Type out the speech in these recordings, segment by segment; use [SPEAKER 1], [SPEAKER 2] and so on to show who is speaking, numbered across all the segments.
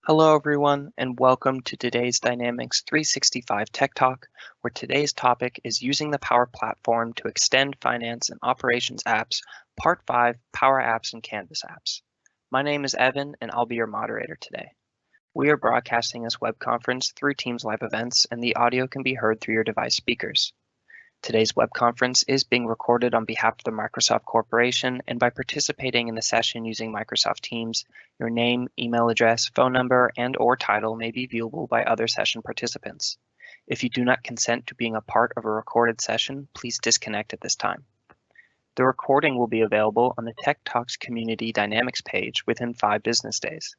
[SPEAKER 1] Hello, everyone, and welcome to today's Dynamics 365 Tech Talk, where today's topic is using the Power Platform to extend finance and operations apps, Part 5, Power Apps and Canvas Apps. My name is Evan, and I'll be your moderator today. We are broadcasting this web conference through Teams live events, and the audio can be heard through your device speakers. Today's web conference is being recorded on behalf of the Microsoft Corporation, and by participating in the session using Microsoft Teams, your name, email address, phone number, and/or title may be viewable by other session participants. If you do not consent to being a part of a recorded session, please disconnect at this time. The recording will be available on the Tech Talks Community Dynamics page within 5 business days.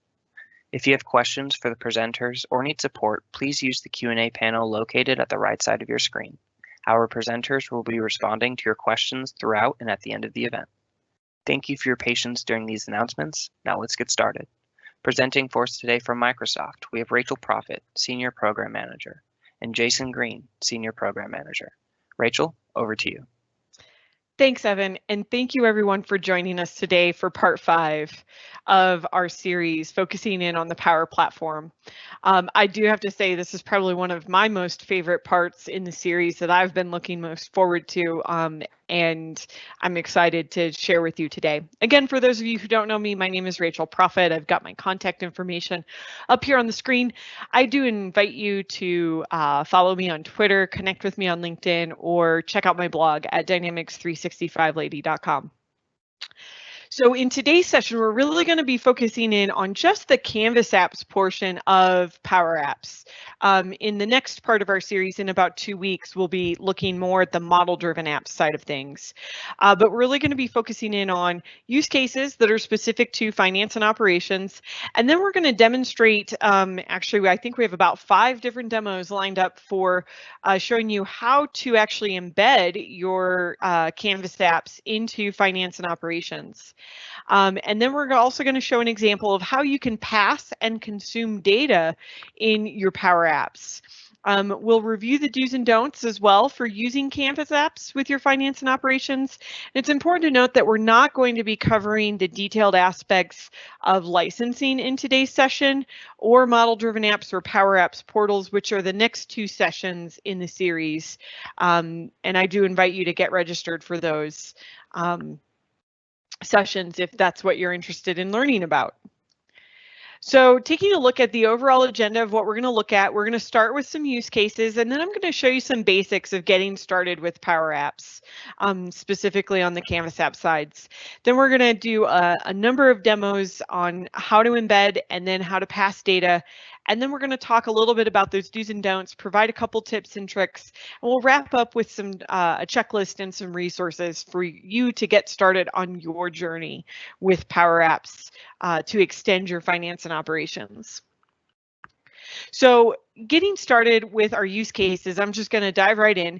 [SPEAKER 1] If you have questions for the presenters or need support, please use the Q&A panel located at the right side of your screen. Our presenters will be responding to your questions throughout and at the end of the event. Thank you for your patience during these announcements. Now let's get started. Presenting for us today from Microsoft, we have Rachel Profit, Senior Program Manager, and Jason Green, Senior Program Manager. Rachel, over to you.
[SPEAKER 2] Thanks, Evan, and thank you everyone for joining us today for part 5 of our series focusing in on the Power Platform. I do have to say this is probably one of my most favorite parts in the series that I've been looking most forward to, and I'm excited to share with you today. Again, for those of you who don't know me, my name is Rachel Profit. I've got my contact information up here on the screen. I do invite you to follow me on Twitter, connect with me on LinkedIn, or check out my blog at dynamics365lady.com. So in today's session, we're really going to be focusing in on just the Canvas apps portion of Power Apps. In the next part of our series, in about 2 weeks, we'll be looking more at the model-driven apps side of things. But we're really going to be focusing in on use cases that are specific to finance and operations. And then we're going to demonstrate, actually, I think we have about 5 different demos lined up for showing you how to actually embed your Canvas apps into finance and operations. And then we're also going to show an example of how you can pass and consume data in your Power Apps. We'll review the do's and don'ts as well for using Canvas apps with your finance and operations. And it's important to note that we're not going to be covering the detailed aspects of licensing in today's session or model-driven apps or Power Apps portals, which are the next 2 sessions in the series. And I do invite you to get registered for those sessions if that's what you're interested in learning about. So taking a look at the overall agenda of what we're going to look at, we're going to start with some use cases, and then I'm going to show you some basics of getting started with Power Apps, specifically on the Canvas app sides. Then we're going to do a number of demos on how to embed and then how to pass data. And then we're going to talk a little bit about those do's and don'ts, provide a couple tips and tricks, and we'll wrap up with some a checklist and some resources for you to get started on your journey with Power Apps to extend your finance and operations. So getting started with our use cases, I'm just going to dive right in.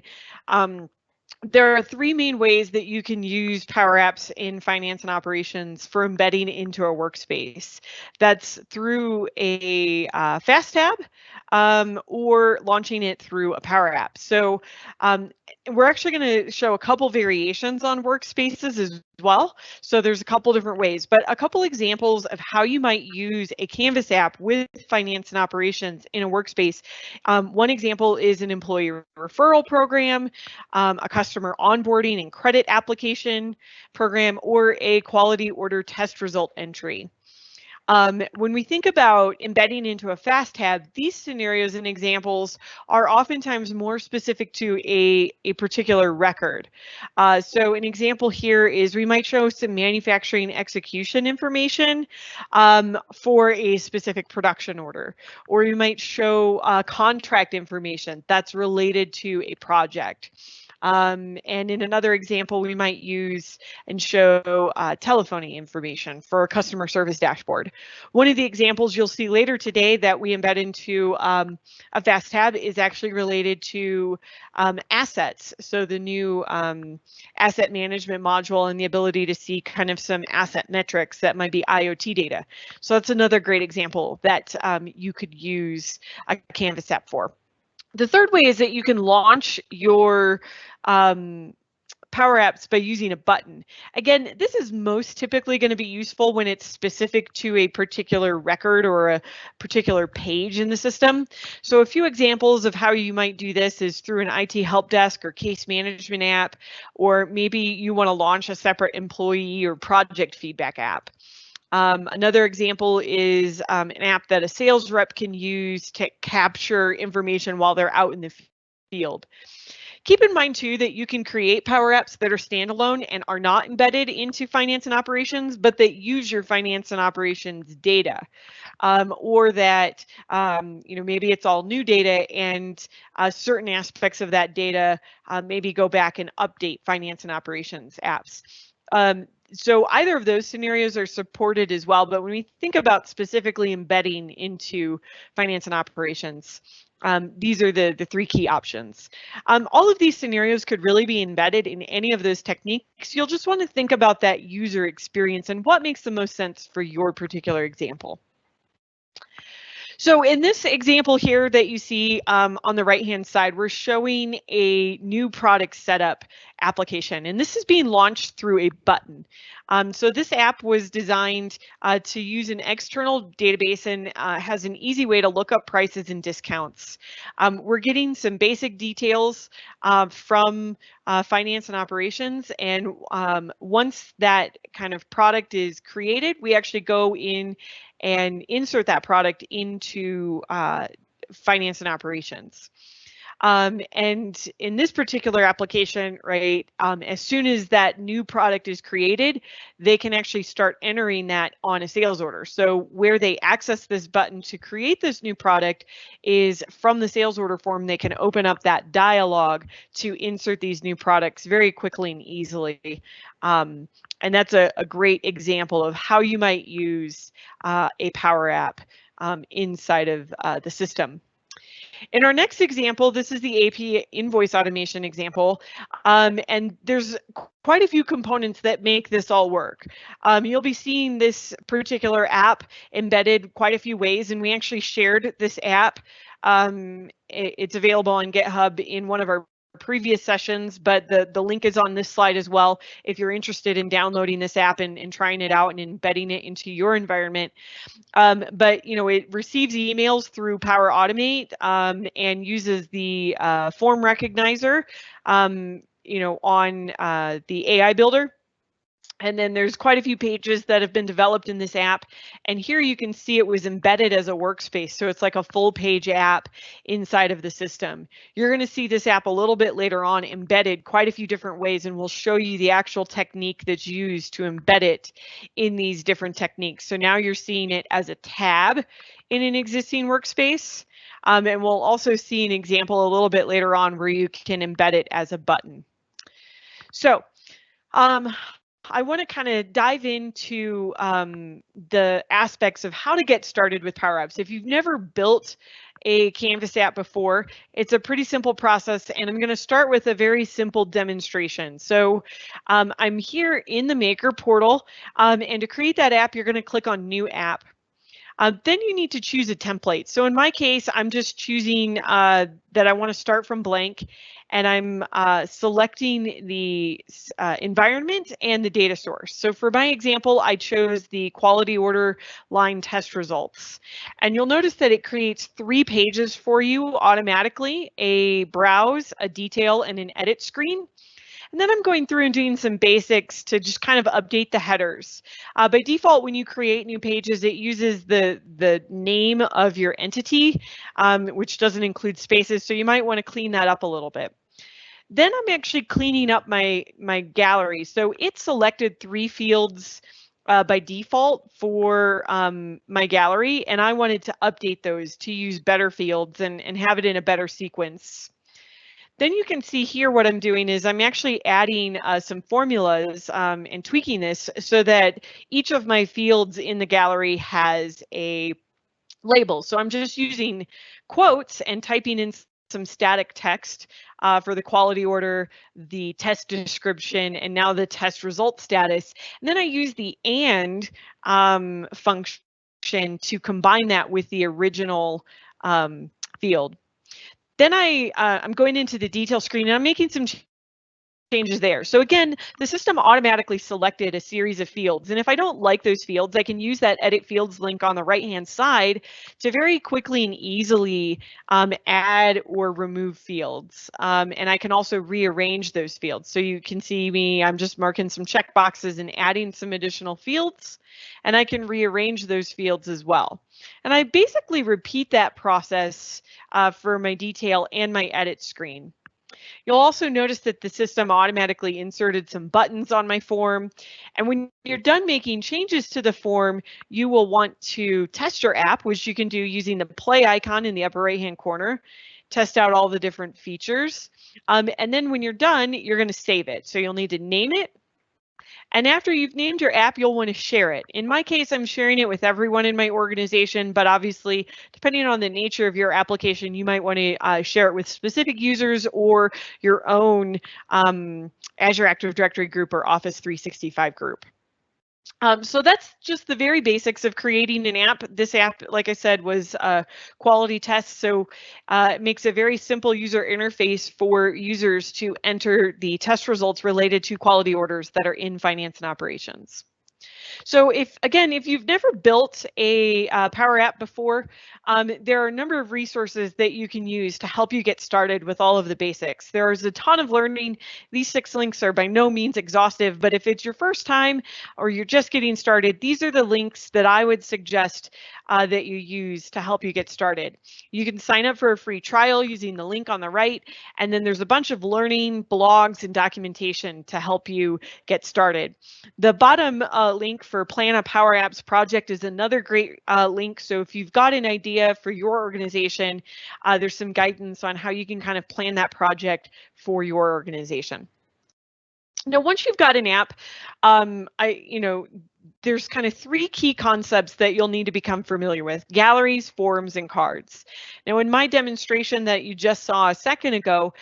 [SPEAKER 2] There are 3 main ways that you can use Power Apps in finance and operations for embedding into a workspace. That's through a fast tab or launching it through a Power App. So we're actually going to show a couple variations on workspaces as well. So there's a couple different ways, but a couple examples of how you might use a Canvas app with finance and operations in a workspace. One example is an employee referral program, a customer onboarding and credit application program, or a quality order test result entry. When we think about embedding into a fast tab, these scenarios and examples are oftentimes more specific to a particular record. So an example here is we might show some manufacturing execution information for a specific production order, or you might show contract information that's related to a project. And in another example, we might use and show telephony information for a customer service dashboard. One of the examples you'll see later today that we embed into a fast tab is actually related to assets. So the new asset management module and the ability to see kind of some asset metrics that might be IoT data. So that's another great example that you could use a Canvas app for. The third way is that you can launch your Power Power Apps by using a button. Again, this is most typically going to be useful when it's specific to a particular record or a particular page in the system. So a few examples of how you might do this is through an IT help desk or case management app, or maybe you want to launch a separate employee or project feedback app. Another example is an app that a sales rep can use to capture information while they're out in the field. Keep in mind too that you can create Power Apps that are standalone and are not embedded into finance and operations, but that use your finance and operations data, or that maybe it's all new data and certain aspects of that data maybe go back and update finance and operations apps. So either of those scenarios are supported as well, but when we think about specifically embedding into finance and operations, these are the three key options. All of these scenarios could really be embedded in any of those techniques. You'll just want to think about that user experience and what makes the most sense for your particular example. So in this example here that you see on the right-hand side, we're showing a new product setup application, and this is being launched through a button. So this app was designed to use an external database and has an easy way to look up prices and discounts. We're getting some basic details from finance and operations, and once that kind of product is created, we actually go in and insert that product into finance and operations. And in this particular application, right, as soon as that new product is created, they can actually start entering that on a sales order. So where they access this button to create this new product is from the sales order form, they can open up that dialog to insert these new products very quickly and easily. And that's a great example of how you might use a Power App inside of the system. In our next example, this is the AP invoice automation example, and there's quite a few components that make this all work. You'll be seeing this particular app embedded quite a few ways, and we actually shared this app. It's available on GitHub in one of our previous sessions, but the link is on this slide as well if you're interested in downloading this app and trying it out and embedding it into your environment. But it receives emails through Power Automate and uses the form recognizer on the AI builder. And then there's quite a few pages that have been developed in this app. And here you can see it was embedded as a workspace. So it's like a full page app inside of the system. You're going to see this app a little bit later on embedded quite a few different ways, and we'll show you the actual technique that's used to embed it in these different techniques. So now you're seeing it as a tab in an existing workspace. And we'll also see an example a little bit later on where you can embed it as a button. So I want to kind of dive into the aspects of how to get started with Power Apps. If you've never built a Canvas app before, it's a pretty simple process, and I'm going to start with a very simple demonstration. So I'm here in the Maker portal, and to create that app, you're going to click on New App. Then you need to choose a template. So in my case, I'm just choosing that I want to start from blank, and I'm selecting the environment and the data source. So for my example, I chose the quality order line test results. And you'll notice that it creates 3 pages for you automatically: a browse, a detail, and an edit screen. And then I'm going through and doing some basics to just kind of update the headers. By default, when you create new pages, it uses the name of your entity, which doesn't include spaces. So you might want to clean that up a little bit. Then I'm actually cleaning up my gallery. So it selected 3 fields by default for my gallery, and I wanted to update those to use better fields and have it in a better sequence. Then you can see here what I'm doing is I'm actually adding some formulas and tweaking this so that each of my fields in the gallery has a label. So I'm just using quotes and typing in some static text for the quality order, the test description, and now the test result status. And then I use the AND function to combine that with the original field. Then I'm going into the detail screen, and I'm making some changes there. So again, the system automatically selected a series of fields. And if I don't like those fields, I can use that edit fields link on the right-hand side to very quickly and easily add or remove fields. And I can also rearrange those fields. So you can see me, I'm just marking some check boxes and adding some additional fields, and I can rearrange those fields as well. And I basically repeat that process for my detail and my edit screen. You'll also notice that the system automatically inserted some buttons on my form. And when you're done making changes to the form, you will want to test your app, which you can do using the play icon in the upper right-hand corner. Test out all the different features. And then when you're done, you're going to save it. So you'll need to name it. And after you've named your app, you'll want to share it. In my case, I'm sharing it with everyone in my organization, but obviously, depending on the nature of your application, you might want to share it with specific users or your own Azure Active Directory group or Office 365 group. So that's just the very basics of creating an app. This app, like I said, was a quality test, so it makes a very simple user interface for users to enter the test results related to quality orders that are in finance and operations. So if you've never built a Power App before, there are a number of resources that you can use to help you get started with all of the basics. There's a ton of learning. These 6 links are by no means exhaustive, but if it's your first time or you're just getting started, these are the links that I would suggest that you use to help you get started. You can sign up for a free trial using the link on the right, and then there's a bunch of learning, blogs, and documentation to help you get started. The bottom link for Plan a Power Apps project is another great link. So if you've got an idea for your organization, there's some guidance on how you can kind of plan that project for your organization. Now, once you've got an app, there's kind of 3 key concepts that you'll need to become familiar with: galleries, forms, and cards. Now, in my demonstration that you just saw a second ago,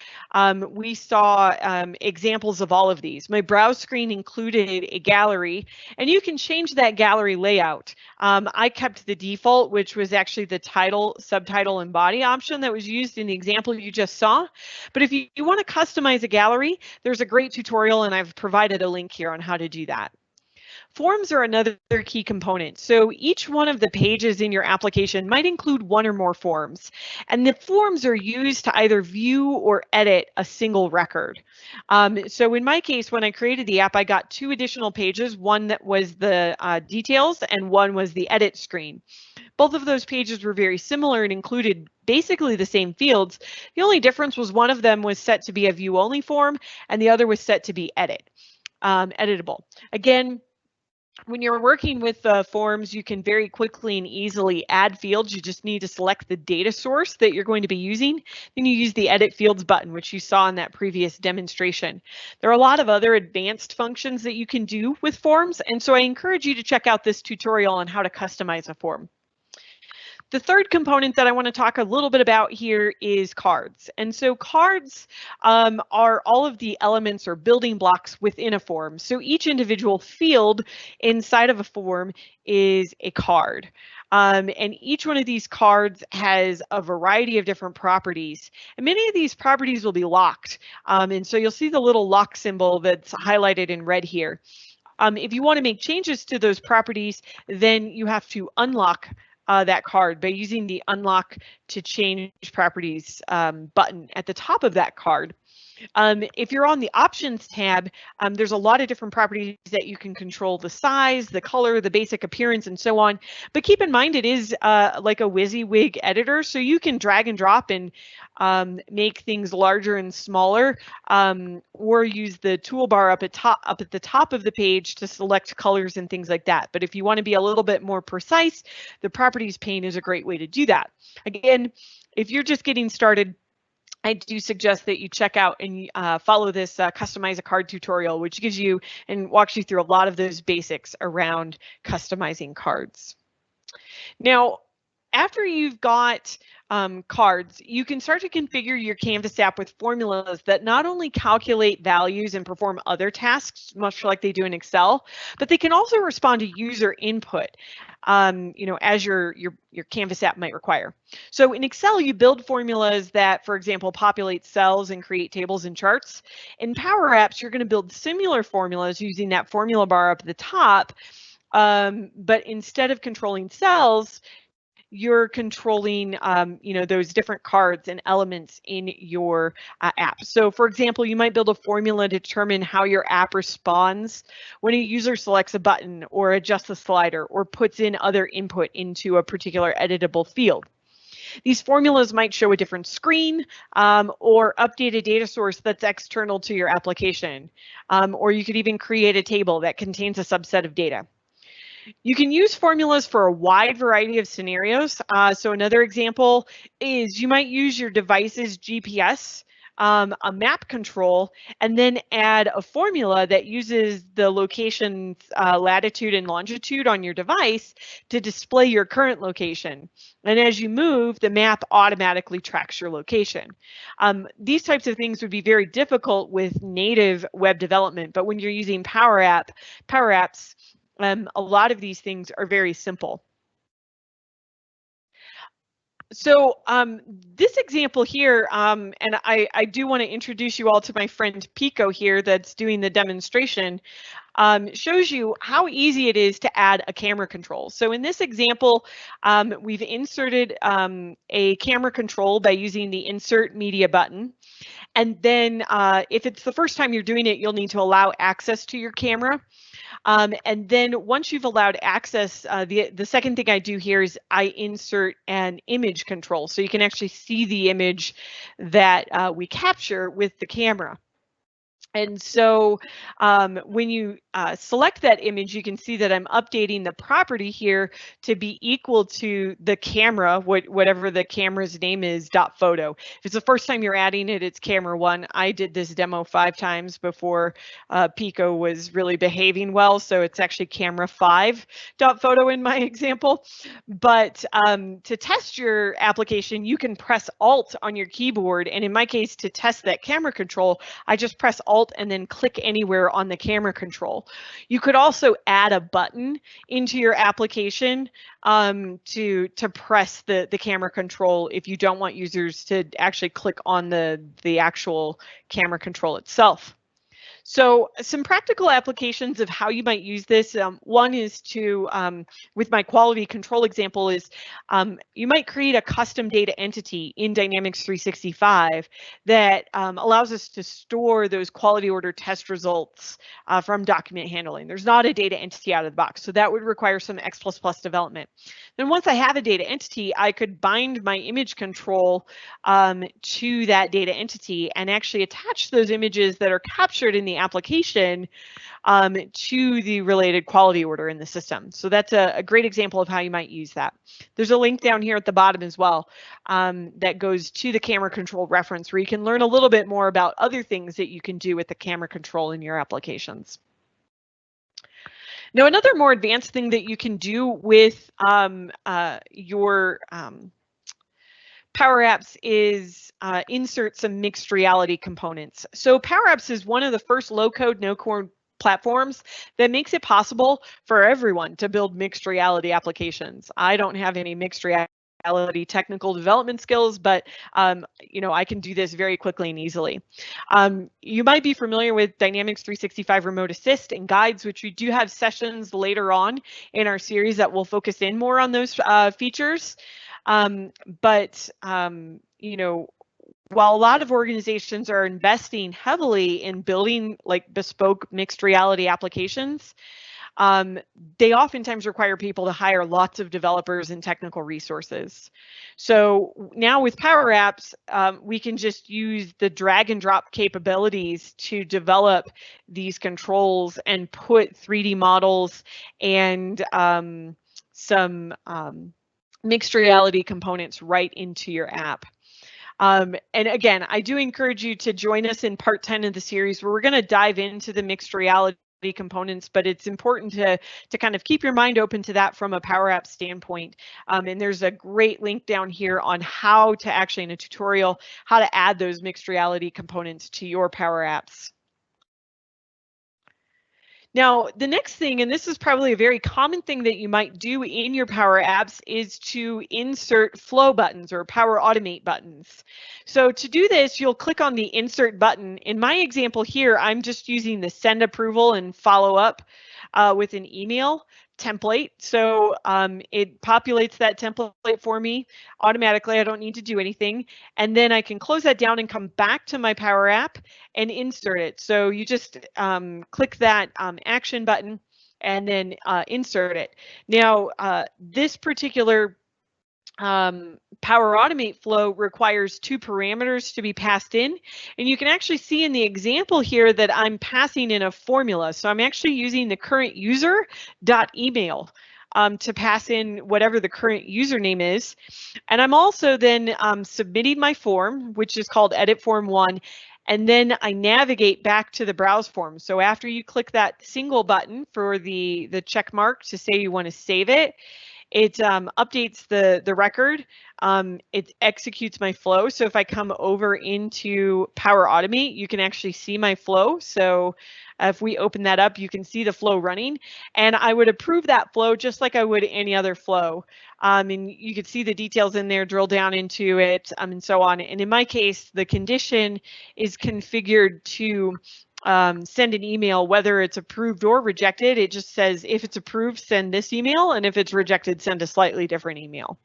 [SPEAKER 2] we saw examples of all of these. My browse screen included a gallery, and you can change that gallery layout. I kept the default, which was actually the title, subtitle, and body option that was used in the example you just saw. But if you want to customize a gallery, there's a great tutorial, and I've provided a link here on how to do that. Forms are another key component. So each one of the pages in your application might include 1 or more forms, and the forms are used to either view or edit a single record. So in my case, when I created the app, I got 2 additional pages, one that was the details and one was the edit screen. Both of those pages were very similar and included basically the same fields. The only difference was one of them was set to be a view only form and the other was set to be editable. Again, when you're working with forms, you can very quickly and easily add fields. You just need to select the data source that you're going to be using. Then you use the Edit Fields button, which you saw in that previous demonstration. There are a lot of other advanced functions that you can do with forms, and so I encourage you to check out this tutorial on how to customize a form. The third component that I want to talk a little bit about here is cards. And so cards are all of the elements or building blocks within a form. So each individual field inside of a form is a card. And each one of these cards has a variety of different properties. And many of these properties will be locked. And so you'll see the little lock symbol that's highlighted in red here. If you want to make changes to those properties, then you have to unlock that card by using the unlock to change properties button at the top of that card. If you're on the options tab, there's a lot of different properties that you can control: the size, the color, the basic appearance, and so on. But keep in mind, it is like a WYSIWYG editor, so you can drag and drop and make things larger and smaller, or use the toolbar up at the top of the page to select colors and things like that. But if you want to be a little bit more precise, the properties pane is a great way to do that. Again, if you're just getting started, I do suggest that you check out and follow this Customize a Card tutorial, which gives you and walks you through a lot of those basics around customizing cards. Now, after you've got cards, you can start to configure your Canvas app with formulas that not only calculate values and perform other tasks, much like they do in Excel, but they can also respond to user input, as your Canvas app might require. So in Excel, you build formulas that, for example, populate cells and create tables and charts. In Power Apps, you're going to build similar formulas using that formula bar up at the top, but instead of controlling cells, you're controlling, those different cards and elements in your app. So for example, you might build a formula to determine how your app responds when a user selects a button or adjusts a slider or puts in other input into a particular editable field. These formulas might show a different screen or update a data source that's external to your application, or you could even create a table that contains a subset of data. You can use formulas for a wide variety of scenarios. So another example is you might use your device's GPS, a map control, and then add a formula that uses the location's latitude and longitude on your device to display your current location. And as you move, the map automatically tracks your location. These types of things would be very difficult with native web development, but when you're using Power Apps, a lot of these things are very simple. So this example here, and I do want to introduce you all to my friend Pico here that's doing the demonstration, shows you how easy it is to add a camera control. So in this example, we've inserted a camera control by using the Insert Media button. And then if it's the first time you're doing it, you'll need to allow access to your camera. And then once you've allowed access, the second thing I do here is I insert an image control. So you can actually see the image that we capture with the camera. And so when you select that image, you can see that I'm updating the property here to be equal to the camera, whatever the camera's name is, .photo. If it's the first time you're adding it, it's camera 1. I did this demo 5 times before Pico was really behaving well, so it's actually camera 5 .photo in my example. But to test your application, you can press Alt on your keyboard, and in my case, to test that camera control, I just press Alt and then click anywhere on the camera control. You could also add a button into your application to press the camera control if you don't want users to actually click on the actual camera control itself. So some practical applications of how you might use this. One is to, with my quality control example, is you might create a custom data entity in Dynamics 365 that allows us to store those quality order test results from document handling. There's not a data entity out of the box, so that would require some X++ development. Then once I have a data entity, I could bind my image control to that data entity and actually attach those images that are captured in the application to the related quality order in the system. So that's a great example of how you might use that. There's a link down here at the bottom as well that goes to the camera control reference where you can learn a little bit more about other things that you can do with the camera control in your applications. Now, another more advanced thing that you can do with your Power Apps is insert some mixed reality components. So Power Apps is one of the first low-code, no-code platforms that makes it possible for everyone to build mixed reality applications. I don't have any mixed reality technical development skills, but I can do this very quickly and easily. You might be familiar with Dynamics 365 Remote Assist and guides, which we do have sessions later on in our series that will focus in more on those features. While a lot of organizations are investing heavily in building like bespoke mixed reality applications, they oftentimes require people to hire lots of developers and technical resources. So now with Power Apps, we can just use the drag and drop capabilities to develop these controls and put 3D models and some mixed reality components right into your app. And again, I do encourage you to join us in part 10 of the series where we're going to dive into the mixed reality components, but it's important to kind of keep your mind open to that from a Power App standpoint. And there's a great link down here on how to actually, in a tutorial, how to add those mixed reality components to your Power Apps. Now, the next thing, and this is probably a very common thing that you might do in your Power Apps, is to insert flow buttons or Power Automate buttons. So to do this, you'll click on the Insert button. In my example here, I'm just using the Send Approval and Follow Up with an email template. So it populates that template for me automatically. I don't need to do anything. And then I can close that down and come back to my Power App and insert it. So you just click that action button and then insert it. Now, this particular Power Automate flow requires 2 parameters to be passed in, and you can actually see in the example here that I'm passing in a formula. So I'm actually using the current user.email to pass in whatever the current username is, and I'm also then submitting my form, which is called Edit Form 1. And then I navigate back to the browse form. So after you click that single button for the check mark to say you want to save it, it updates the record. It executes my flow. So if I come over into Power Automate, you can actually see my flow. So if we open that up, you can see the flow running, and I would approve that flow just like I would any other flow. And you could see the details in there, drill down into it, and so on. And in my case, the condition is configured to send an email, whether it's approved or rejected. It just says if it's approved, send this email, and if it's rejected, send a slightly different email.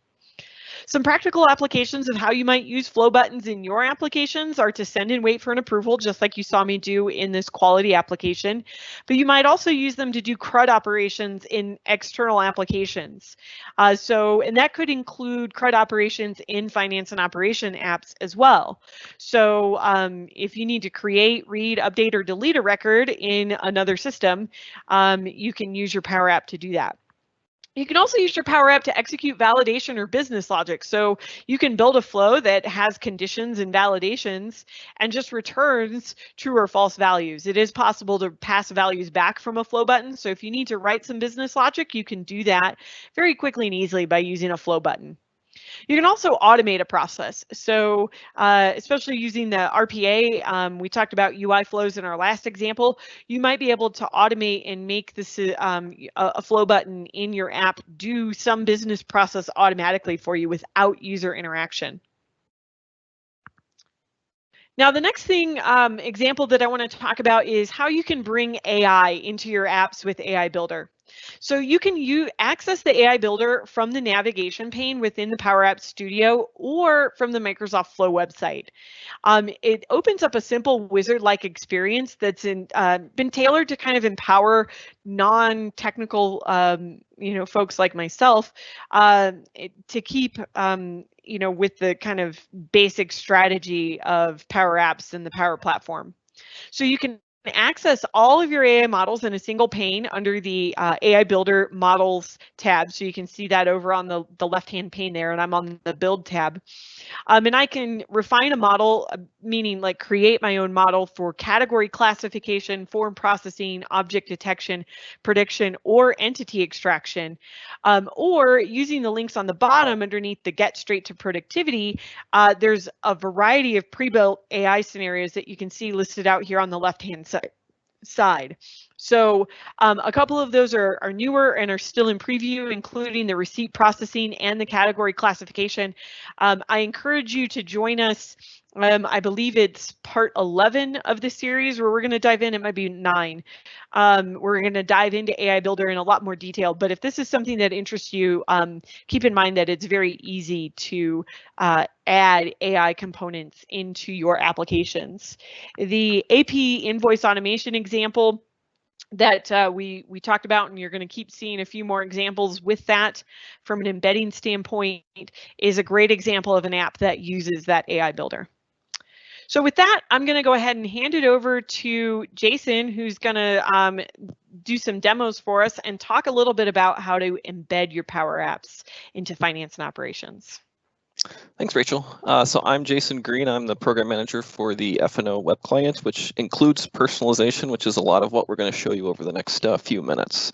[SPEAKER 2] Some practical applications of how you might use flow buttons in your applications are to send and wait for an approval, just like you saw me do in this quality application. But you might also use them to do CRUD operations in external applications. And that could include CRUD operations in finance and operation apps as well. So if you need to create, read, update, or delete a record in another system, you can use your Power App to do that. You can also use your Power App to execute validation or business logic. So you can build a flow that has conditions and validations and just returns true or false values. It is possible to pass values back from a flow button. So if you need to write some business logic, you can do that very quickly and easily by using a flow button. You can also automate a process. So especially using the RPA, we talked about UI flows in our last example. You might be able to automate and make this a flow button in your app do some business process automatically for you without user interaction. Now, the next thing example that I want to talk about is how you can bring AI into your apps with AI Builder. So you can access the AI Builder from the navigation pane within the Power Apps Studio or from the Microsoft Flow website. It opens up a simple wizard-like experience that's been tailored to kind of empower non-technical folks like myself to keep with the kind of basic strategy of Power Apps and the Power Platform. So you can access all of your AI models in a single pane under the AI Builder Models tab. So you can see that over on the left-hand pane there, and I'm on the Build tab. And I can refine a model, meaning like create my own model for category classification, form processing, object detection, prediction, or entity extraction. Or using the links on the bottom underneath the Get Straight to Productivity, there's a variety of pre-built AI scenarios that you can see listed out here on the left-hand side. So a couple of those are newer and are still in preview, including the receipt processing and the category classification. I encourage you to join us. I believe it's part 11 of the series where we're going to dive in. It might be 9. We're going to dive into AI Builder in a lot more detail. But if this is something that interests you, keep in mind that it's very easy to add AI components into your applications. The AP invoice automation example that we talked about, and you're going to keep seeing a few more examples with that from an embedding standpoint, is a great example of an app that uses that AI Builder. So with that, I'm going to go ahead and hand it over to Jason, who's going to do some demos for us and talk a little bit about how to embed your Power Apps into finance and operations.
[SPEAKER 3] Thanks, Rachel. So I'm Jason Green. I'm the program manager for the F&O web client, which includes personalization, which is a lot of what we're going to show you over the next few minutes.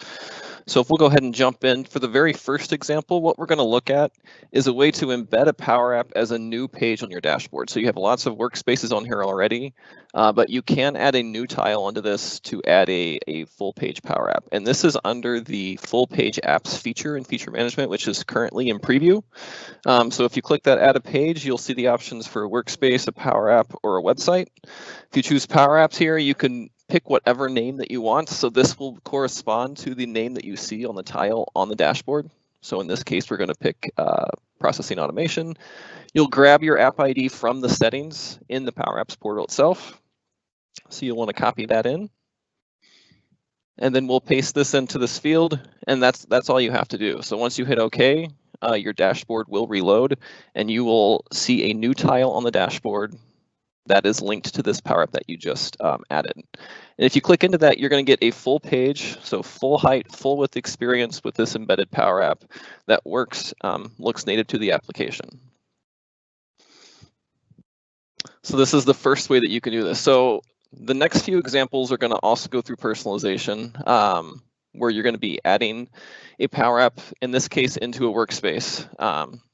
[SPEAKER 3] So if we'll go ahead and jump in, for the very first example, what we're going to look at is a way to embed a Power App as a new page on your dashboard. So you have lots of workspaces on here already, but you can add a new tile onto this to add a full page Power App. And this is under the full page apps feature in feature management, which is currently in preview. So if you click that add a page, you'll see the options for a workspace, a Power App, or a website. If you choose Power Apps here, you can pick whatever name that you want. So this will correspond to the name that you see on the tile on the dashboard. So in this case, we're going to pick processing automation. You'll grab your app ID from the settings in the Power Apps portal itself. So you'll want to copy that in. And then we'll paste this into this field, and that's all you have to do. So once you hit OK, your dashboard will reload, and you will see a new tile on the dashboard that is linked to this Power App that you just added. And if you click into that, you're going to get a full page, so full height, full width experience with this embedded Power App that works, looks native to the application. So this is the first way that you can do this. So the next few examples are going to also go through personalization, where you're going to be adding a Power App, in this case, into a workspace.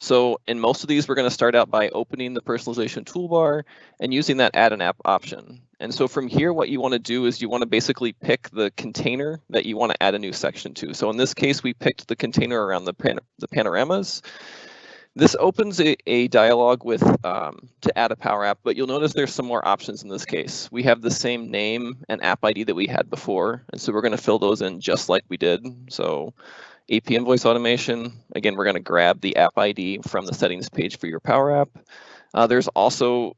[SPEAKER 3] So in most of these, we're going to start out by opening the personalization toolbar and using that add an app option. And so from here, what you want to do is you want to basically pick the container that you want to add a new section to. So in this case, we picked the container around the panoramas. This opens a dialog with to add a Power App, but you'll notice there's some more options in this case. We have the same name and app ID that we had before, and so we're going to fill those in just like we did. So AP invoice automation, again, we're going to grab the app ID from the settings page for your Power App. There's also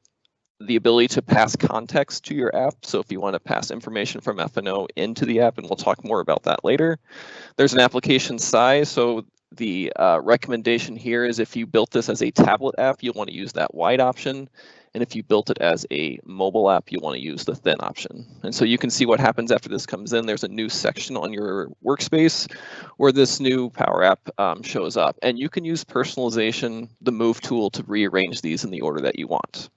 [SPEAKER 3] the ability to pass context to your app. So if you want to pass information from F&O into the app, and we'll talk more about that later. There's an application size. So the recommendation here is if you built this as a tablet app, you'll want to use that wide option. And if you built it as a mobile app, you'll want to use the thin option. And so you can see what happens after this comes in. There's a new section on your workspace where this new Power App shows up. And you can use personalization, the move tool, to rearrange these in the order that you want.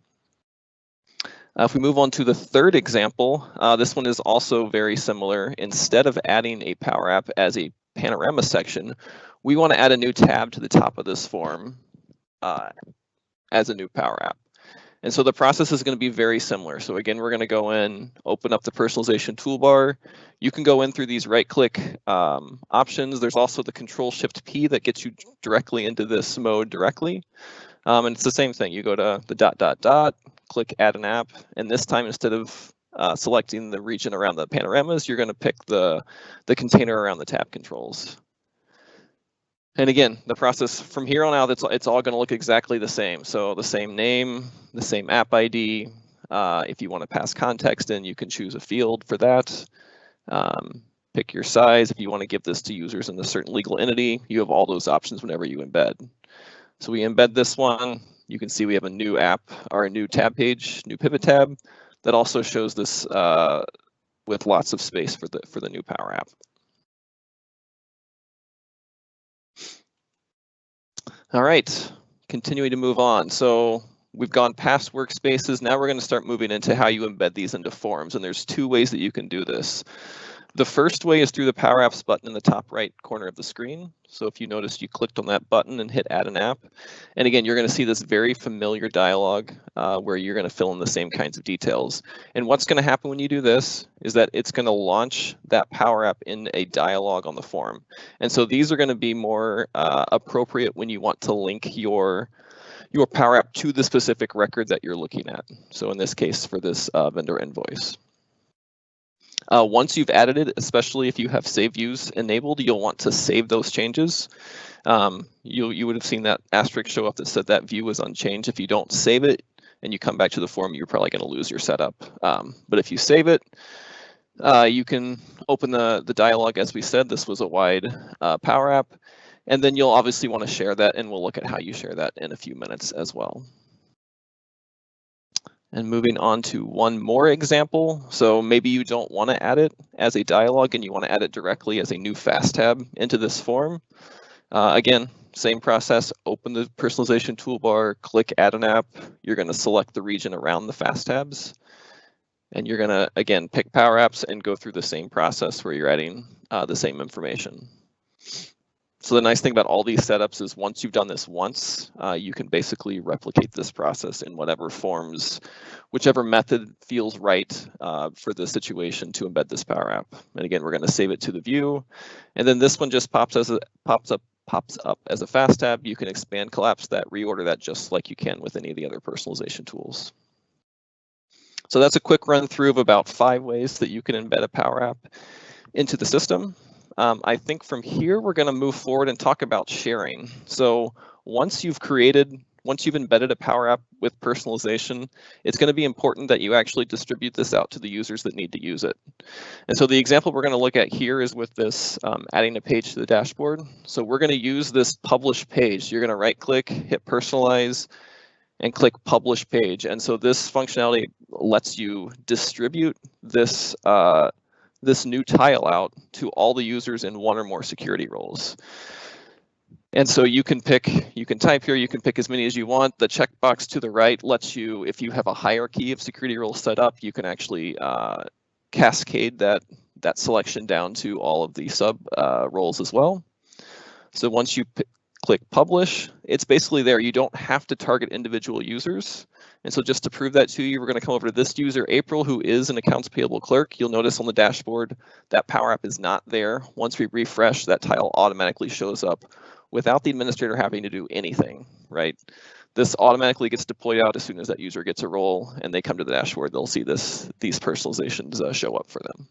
[SPEAKER 3] If we move on to the third example, this one is also very similar. Instead of adding a Power App as a panorama section, we want to add a new tab to the top of this form as a new Power App. And so the process is going to be very similar. So again, we're going to go in, open up the personalization toolbar. You can go in through these right-click options. There's also the Control-Shift-P that gets you directly into this mode directly. And it's the same thing. You go to the ... click Add an App, and this time instead of selecting the region around the panoramas, you're going to pick the container around the tab controls. And again, the process from here on out, it's all going to look exactly the same. So the same name, the same app ID. If you want to pass context in, you can choose a field for that. Pick your size. If you want to give this to users in a certain legal entity, you have all those options whenever you embed. So we embed this one. You can see we have a new app, or a new tab page, new pivot tab, that also shows this with lots of space for the new Power App. All right, continuing to move on. So we've gone past workspaces. Now we're going to start moving into how you embed these into forms. And there's two ways that you can do this. The first way is through the Power Apps button in the top right corner of the screen. So if you noticed, you clicked on that button and hit Add an App. And again, you're going to see this very familiar dialog where you're going to fill in the same kinds of details. And what's going to happen when you do this is that it's going to launch that Power App in a dialog on the form. And so these are going to be more appropriate when you want to link your Power App to the specific record that you're looking at. So in this case, for this vendor invoice. Once you've added it, especially if you have save views enabled, you'll want to save those changes. You would have seen that asterisk show up that said that view was unchanged. If you don't save it and you come back to the form, you're probably going to lose your setup. But if you save it, you can open the dialog. As we said, this was a wide Power App. And then you'll obviously want to share that, and we'll look at how you share that in a few minutes as well. And moving on to one more example. So maybe you don't want to add it as a dialog and you want to add it directly as a new fast tab into this form. Again, same process, open the personalization toolbar, click add an app. You're going to select the region around the fast tabs. And you're going to, again, pick Power Apps and go through the same process where you're adding the same information. So the nice thing about all these setups is once you've done this once, you can basically replicate this process in whatever forms, whichever method feels right for the situation to embed this Power App. And again, we're going to save it to the view. And then this one just pops up as a fast tab. You can expand, collapse that, reorder that just like you can with any of the other personalization tools. So that's a quick run through of about 5 ways that you can embed a Power App into the system. I think from here, we're going to move forward and talk about sharing. So once you've embedded a Power App with personalization, it's going to be important that you actually distribute this out to the users that need to use it. And so the example we're going to look at here is with this adding a page to the dashboard. So we're going to use this publish page. You're going to right click, hit personalize, and click publish page. And so this functionality lets you distribute this this new tile out to all the users in 1 or more security roles. And so you can type here, you can pick as many as you want. The checkbox to the right lets you, if you have a hierarchy of security roles set up, you can actually cascade that selection down to all of the sub roles as well. So once you click publish, it's basically there. You don't have to target individual users. And so just to prove that to you, we're going to come over to this user, April, who is an accounts payable clerk. You'll notice on the dashboard that Power App is not there. Once we refresh, that tile automatically shows up without the administrator having to do anything, right? This automatically gets deployed out as soon as that user gets a role and they come to the dashboard. They'll see these personalizations show up for them.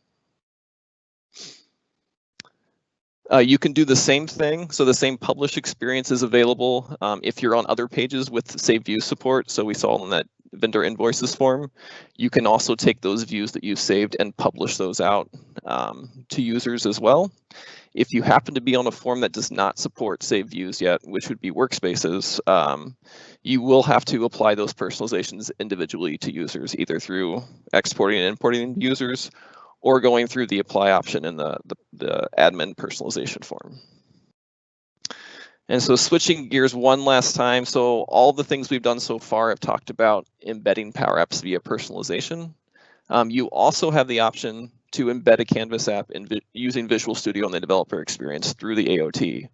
[SPEAKER 3] You can do the same thing. So the same publish experience is available if you're on other pages with save view support. So we saw in that vendor invoices form, you can also take those views that you've saved and publish those out to users as well. If you happen to be on a form that does not support save views yet, which would be workspaces, you will have to apply those personalizations individually to users, either through exporting and importing users or going through the apply option in the admin personalization form. And so switching gears one last time. So all the things we've done so far have talked about embedding Power Apps via personalization. You also have the option to embed a Canvas app using Visual Studio and the developer experience through the AOT.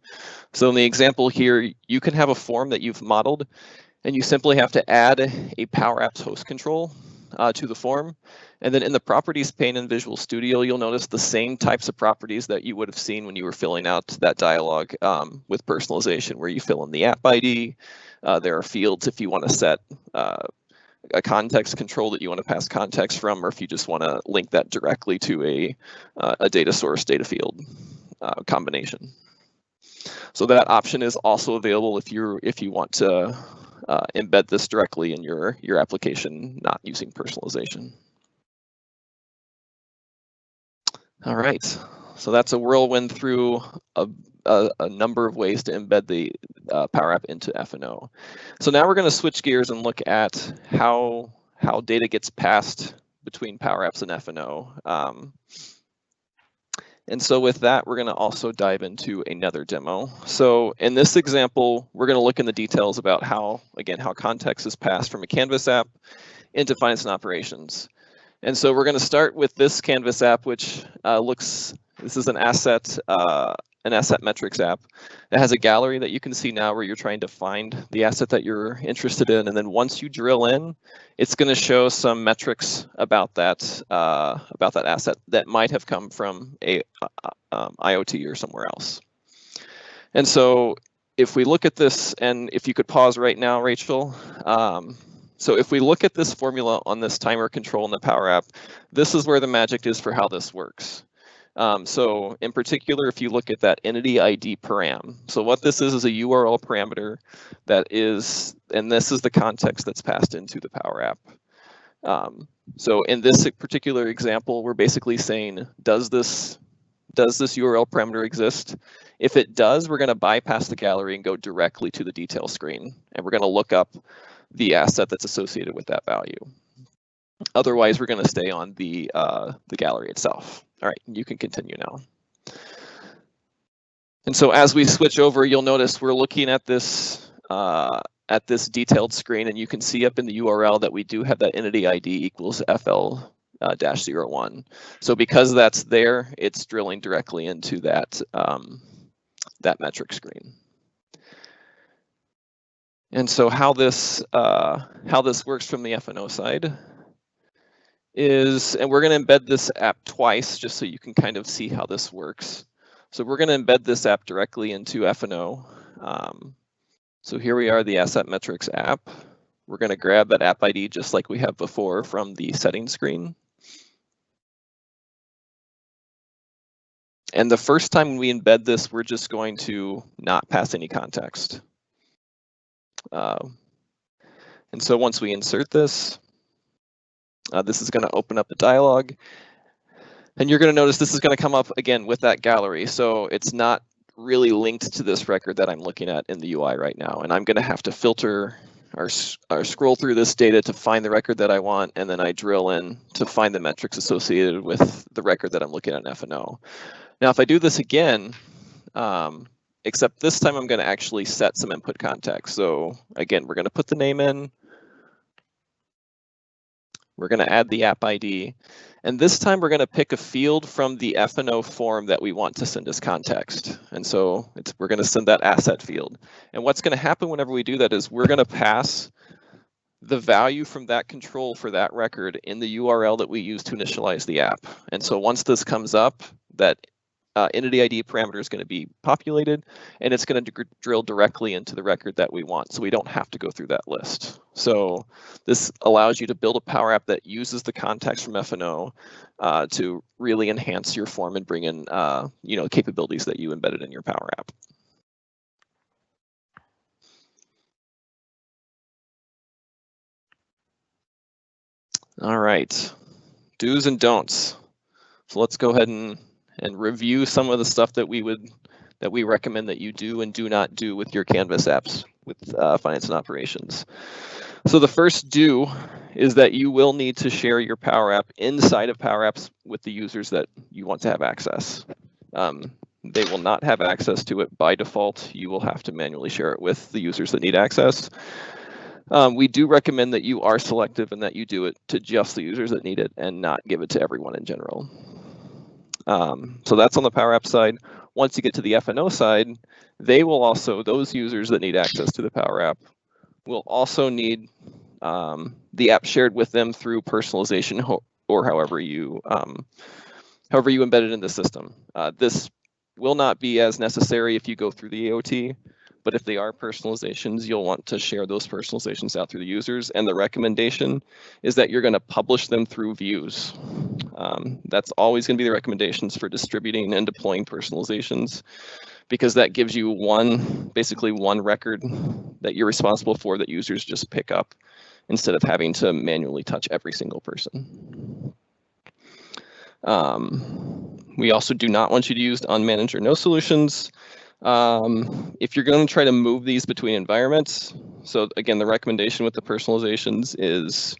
[SPEAKER 3] So in the example here, you can have a form that you've modeled and you simply have to add a Power Apps host control to the form. And then in the properties pane in Visual Studio, you'll notice the same types of properties that you would have seen when you were filling out that dialog with personalization, where you fill in the app ID. There are fields if you want to set a context control that you want to pass context from, or if you just want to link that directly to a data source data field combination. So that option is also available if you want to embed this directly in your application, not using personalization. All right, so that's a whirlwind through a number of ways to embed the Power App into F&O. So now we're going to switch gears and look at how data gets passed between Power Apps and F&O. And so with that, we're going to also dive into another demo. So in this example, we're going to look in the details about how context is passed from a Canvas app into finance and operations. And so we're going to start with this Canvas app, which this is an asset metrics app that has a gallery that you can see now where you're trying to find the asset that you're interested in. And then once you drill in, it's going to show some metrics about that asset that might have come from a IoT or somewhere else. And so if we look at this, and if you could pause right now, Rachel. So if we look at this formula on this timer control in the Power App, this is where the magic is for how this works. So in particular, if you look at that entity ID param, so what this is a URL parameter that is, and this is the context that's passed into the Power App. So in this particular example, we're basically saying, does this URL parameter exist? If it does, we're going to bypass the gallery and go directly to the detail screen, and we're going to look up the asset that's associated with that value. Otherwise, we're going to stay on the gallery itself. All right, you can continue now. And so as we switch over, you'll notice we're looking at this detailed screen, and you can see up in the URL that we do have that entity ID equals FL-01. So because that's there, it's drilling directly into that, that metric screen. And so how this works from the F&O side is, and we're going to embed this app twice just so you can kind of see how this works. So we're going to embed this app directly into F&O. So here we are, the Asset Metrics app. We're going to grab that app ID just like we have before from the settings screen. And the first time we embed this, we're just going to not pass any context. And so once we insert this, this is going to open up the dialog. And you're going to notice this is going to come up again with that gallery. So it's not really linked to this record that I'm looking at in the UI right now. And I'm going to have to filter or scroll through this data to find the record that I want. And then I drill in to find the metrics associated with the record that I'm looking at in F&O. Now, if I do this again, except this time I'm going to actually set some input context. So again, we're going to put the name in. We're going to add the app ID. And this time we're going to pick a field from the F&O form that we want to send as context. And so we're going to send that asset field. And what's going to happen whenever we do that is we're going to pass the value from that control for that record in the URL that we use to initialize the app. And so once this comes up, that entity ID parameter is going to be populated, and it's going to drill directly into the record that we want. So we don't have to go through that list. So this allows you to build a Power App that uses the context from F&O to really enhance your form and bring in capabilities that you embedded in your Power App. All right, do's and don'ts. So let's go ahead and review some of the stuff that we recommend that you do and do not do with your Canvas apps with finance and operations. So the first do is that you will need to share your Power App inside of Power Apps with the users that you want to have access. They will not have access to it by default. You will have to manually share it with the users that need access. We do recommend that you are selective and that you do it to just the users that need it and not give it to everyone in general. So that's on the Power App side. Once you get to the F&O side, those users that need access to the Power App will also need the app shared with them through personalization or however you embed it in the system. This will not be as necessary if you go through the AOT, but if they are personalizations, you'll want to share those personalizations out through the users. And the recommendation is that you're going to publish them through views. That's always going to be the recommendations for distributing and deploying personalizations, because that gives you basically one record that you're responsible for that users just pick up instead of having to manually touch every single person. We also do not want you to use unmanaged or no solutions. If you're going to try to move these between environments, so again, the recommendation with the personalizations is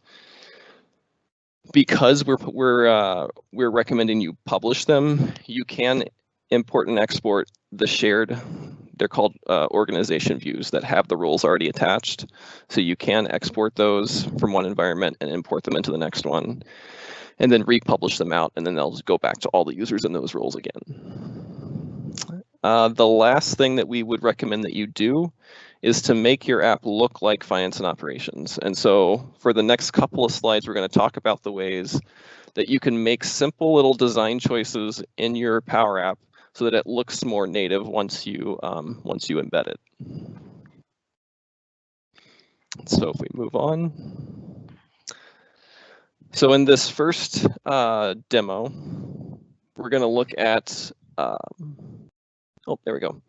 [SPEAKER 3] because we're recommending you publish them, you can import and export the shared, they're called organization views that have the roles already attached. So you can export those from one environment and import them into the next one, and then republish them out, and then they'll go back to all the users in those roles again. The last thing that we would recommend that you do is to make your app look like finance and operations. And so for the next couple of slides, we're going to talk about the ways that you can make simple little design choices in your Power App so that it looks more native once you embed it. So if we move on. So in this first demo, we're going to look at oh, there we go.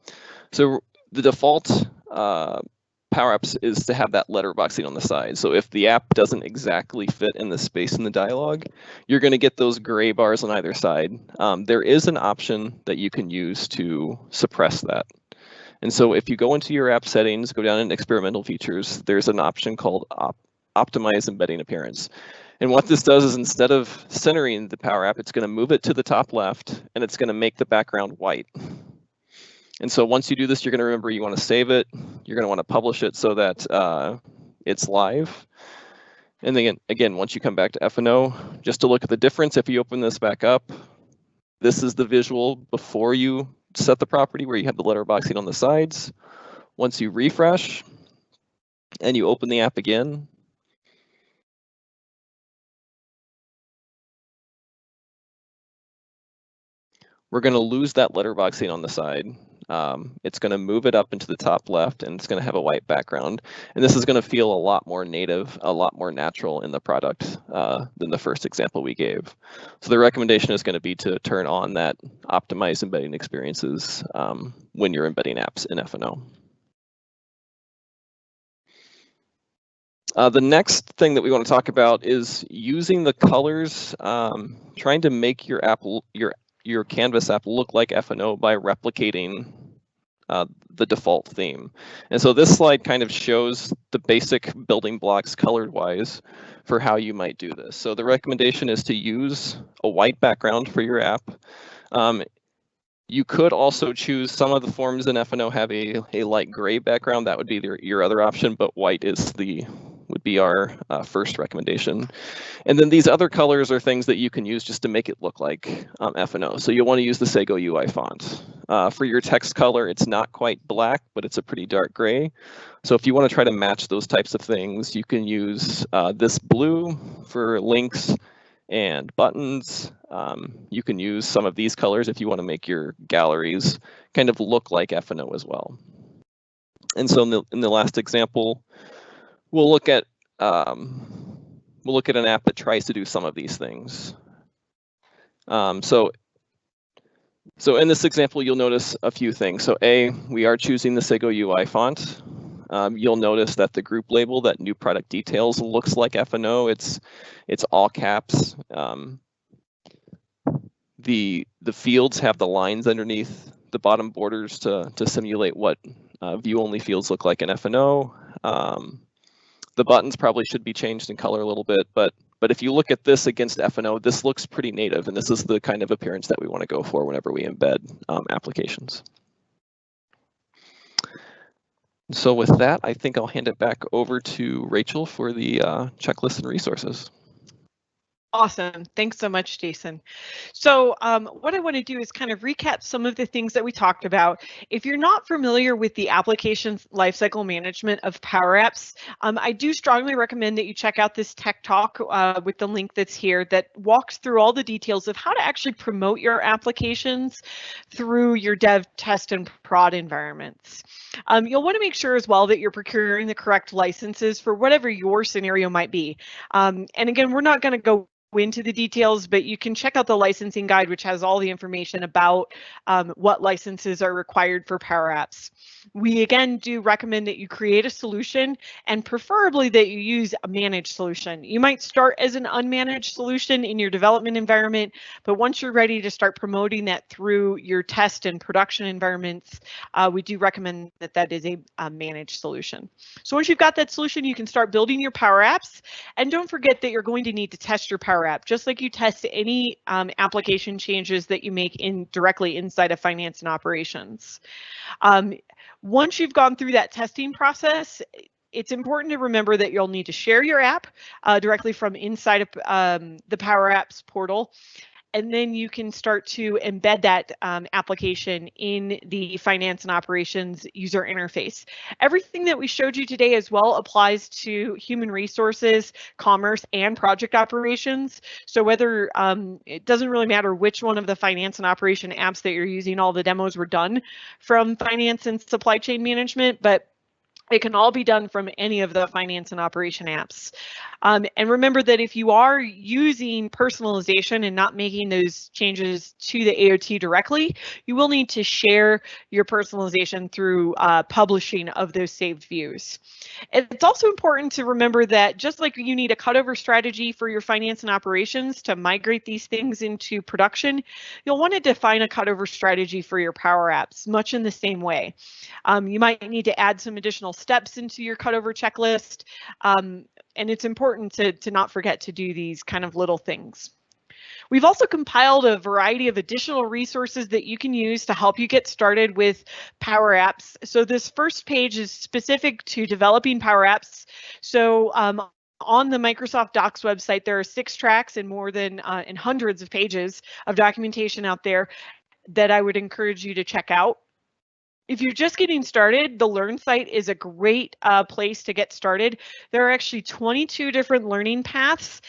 [SPEAKER 3] So the default Power Apps is to have that letterboxing on the side. So if the app doesn't exactly fit in the space in the dialog, you're going to get those gray bars on either side. There is an option that you can use to suppress that. And so if you go into your app settings, go down in experimental features, there's an option called optimize embedding appearance. And what this does is instead of centering the Power App, it's going to move it to the top left, and it's going to make the background white. And so once you do this, you're going to remember you want to save it. You're going to want to publish it so that it's live. And then again, once you come back to F&O, just to look at the difference, if you open this back up, this is the visual before you set the property where you have the letterboxing on the sides. Once you refresh and you open the app again, we're going to lose that letterboxing on the side. It's going to move it up into the top left, and it's going to have a white background. And this is going to feel a lot more native, a lot more natural in the product than the first example we gave. So the recommendation is going to be to turn on that optimized embedding experiences when you're embedding apps in F&O. The next thing that we want to talk about is using the colors, trying to make your app, your Canvas app look like F&O by replicating the default theme. And so this slide kind of shows the basic building blocks colored wise for how you might do this. So the recommendation is to use a white background for your app. You could also choose, some of the forms in F&O have a light gray background. That would be your other option, but white would be our first recommendation. And then these other colors are things that you can use just to make it look like F&O. So you'll want to use the Sego UI font. For your text color, it's not quite black, but it's a pretty dark gray. So if you want to try to match those types of things, you can use this blue for links and buttons. You can use some of these colors if you want to make your galleries kind of look like F&O as well. And so in the last example, we'll look at an app that tries to do some of these things. So in this example, you'll notice a few things. So we are choosing the Sego UI font. You'll notice that the group label, that new product details, looks like F&O. It's all caps. The fields have the lines underneath the bottom borders to simulate what view-only fields look like in F&O. The buttons probably should be changed in color a little bit, but if you look at this against F&O, this looks pretty native, and this is the kind of appearance that we want to go for whenever we embed applications. So with that, I think I'll hand it back over to Rachel for the checklist and resources.
[SPEAKER 2] Awesome. Thanks so much, Jason. So what I want to do is kind of recap some of the things that we talked about. If you're not familiar with the application lifecycle management of Power Apps, I do strongly recommend that you check out this TechTalk with the link that's here that walks through all the details of how to actually promote your applications through your dev, test, and prod environments. You'll want to make sure as well that you're procuring the correct licenses for whatever your scenario might be. And again, we're not going to go into the details, but you can check out the licensing guide, which has all the information about what licenses are required for Power Apps. We again do recommend that you create a solution, and preferably that you use a managed solution. You might start as an unmanaged solution in your development environment, but once you're ready to start promoting that through your test and production environments, we do recommend that that is a managed solution. So once you've got that solution, you can start building your Power Apps, and don't forget that you're going to need to test your Power App, just like you test any application changes that you make directly inside of finance and operations. Once you've gone through that testing process, it's important to remember that you'll need to share your app directly from inside of the Power Apps portal. And then you can start to embed that application in the finance and operations user interface. Everything that we showed you today as well applies to human resources, commerce, and project operations. So whether it doesn't really matter which one of the finance and operation apps that you're using, all the demos were done from finance and supply chain management, but it can all be done from any of the finance and operation apps. And remember that if you are using personalization and not making those changes to the AOT directly, you will need to share your personalization through publishing of those saved views. It's also important to remember that just like you need a cutover strategy for your finance and operations to migrate these things into production, you'll want to define a cutover strategy for your Power Apps, much in the same way. You might need to add some additional steps into your cutover checklist, and it's important to not forget to do these kind of little things. We've also compiled a variety of additional resources that you can use to help you get started with Power Apps. So this first page is specific to developing Power Apps. So on the Microsoft Docs website, there are 6 tracks and more than and hundreds of pages of documentation out there that I would encourage you to check out. If you're just getting started, the Learn site is a great place to get started. There are actually 22 different learning paths,